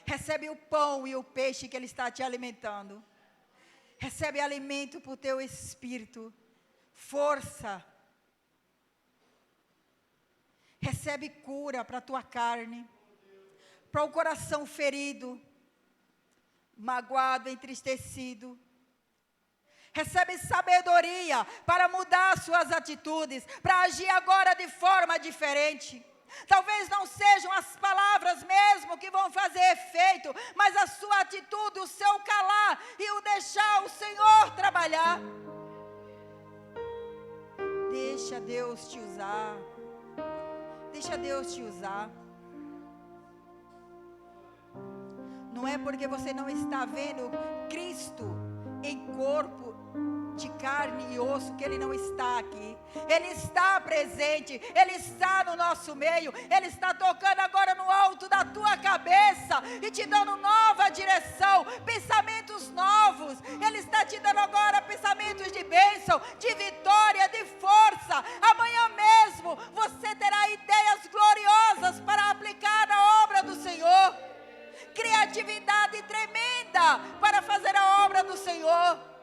Recebe o pão e o peixe que Ele está te alimentando. Recebe alimento para o teu espírito. Força. Recebe cura para a tua carne. Para o coração ferido, magoado, entristecido. Recebe sabedoria para mudar suas atitudes, para agir agora de forma diferente. Talvez não sejam as palavras mesmo que vão fazer efeito, mas a sua atitude, o seu calar e o deixar o Senhor trabalhar. Deixa Deus te usar. Deixa Deus te usar. Não é porque você não está vendo Cristo em corpo de carne e osso que Ele não está aqui. Ele está presente, Ele está no nosso meio. Ele está tocando agora no alto da tua cabeça e te dando nova direção, pensamentos novos. Ele está te dando agora pensamentos de bênção, de vitória, de força. Amanhã mesmo você terá ideias gloriosas para aplicar na obra do Senhor. Criatividade tremenda para fazer a obra do Senhor.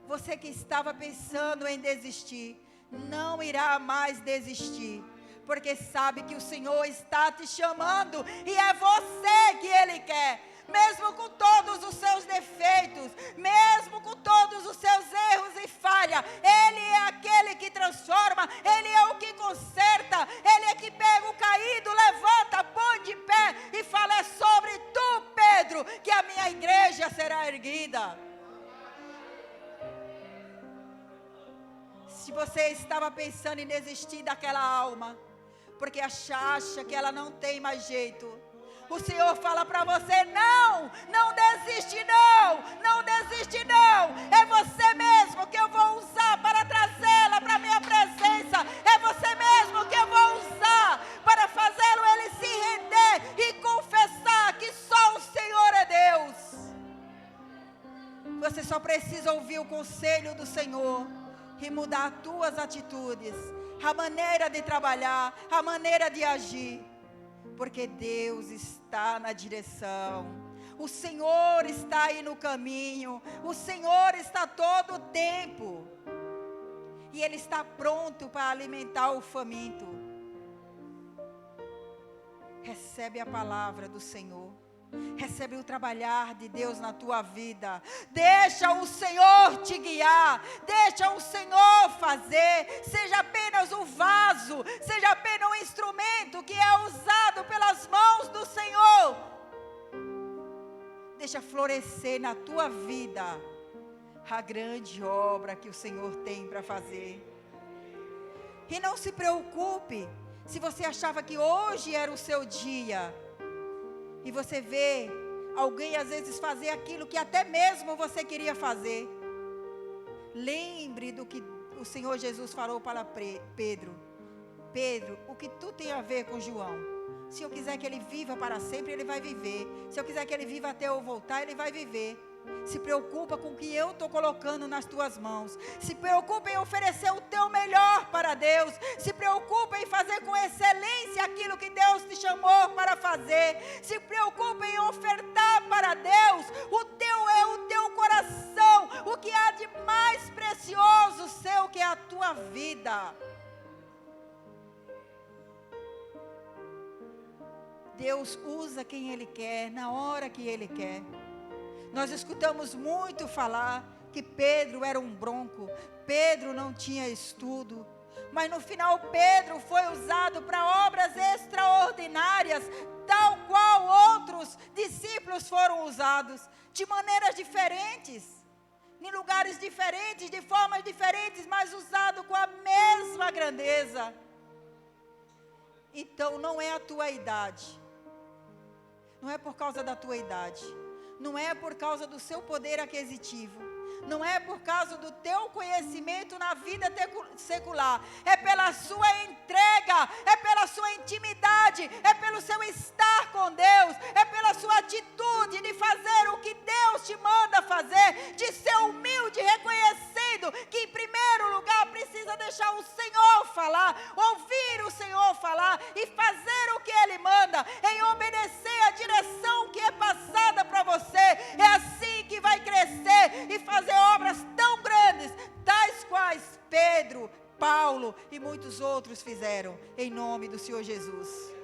Você que estava pensando em desistir, não irá mais desistir, porque sabe que o Senhor está te chamando e é você que Ele quer, mesmo com todos os seus defeitos, mesmo com todos os seus erros e falhas. Ele é aquele que transforma, Ele é o que conserta, Ele é que pega o caído, levanta, põe de pé e fala: é sobre tu, Pedro, que a minha igreja será erguida. Se você estava pensando em desistir daquela alma, porque acha que ela não tem mais jeito, o Senhor fala para você: não, não desiste não, não desiste não. É você mesmo que eu vou usar para trazê-la para a minha presença. É você mesmo que eu vou usar para fazê-lo ele se render e confessar que só o Senhor é Deus. Você só precisa ouvir o conselho do Senhor e mudar as tuas atitudes, a maneira de trabalhar, a maneira de agir, porque Deus está na direção, o Senhor está aí no caminho, o Senhor está todo o tempo, e Ele está pronto para alimentar o faminto. Recebe a palavra do Senhor. Recebe o trabalhar de Deus na tua vida. Deixa o Senhor te guiar. Deixa o Senhor fazer. Seja apenas um vaso. Seja apenas um instrumento que é usado pelas mãos do Senhor. Deixa florescer na tua vida a grande obra que o Senhor tem para fazer. E não se preocupe se você achava que hoje era o seu dia e você vê alguém às vezes fazer aquilo que até mesmo você queria fazer. Lembre do que o Senhor Jesus falou para Pedro: Pedro, o que tu tem a ver com João? Se eu quiser que ele viva para sempre, ele vai viver. Se eu quiser que ele viva até eu voltar, ele vai viver. Se preocupa com o que eu estou colocando nas tuas mãos. Se preocupa em oferecer o teu melhor para Deus. Se preocupa em fazer com excelência aquilo que Deus te chamou para fazer. Se preocupa em ofertar para Deus o teu coração, o que há de mais precioso seu, que é a tua vida. Deus usa quem Ele quer, na hora que Ele quer. Nós escutamos muito falar que Pedro era um bronco, Pedro não tinha estudo, mas no final Pedro foi usado para obras extraordinárias, tal qual outros discípulos foram usados, de maneiras diferentes, em lugares diferentes, de formas diferentes, mas usado com a mesma grandeza. Então não é a tua idade, não é por causa da tua idade, não é por causa do seu poder aquisitivo, não é por causa do teu conhecimento na vida secular, é pela sua entrega, é pela sua intimidade, é pelo seu estar com Deus, é pela sua atitude de fazer o que Deus te manda fazer, de ser humilde, reconhecendo que em primeiro lugar precisa deixar o Senhor falar, ouvir o Senhor falar e fazer o que Ele manda, em obedecer a direção que é passada para você. É assim que vai crescer e fazer obras tão grandes, tais quais Pedro, Paulo e muitos outros fizeram, em nome do Senhor Jesus.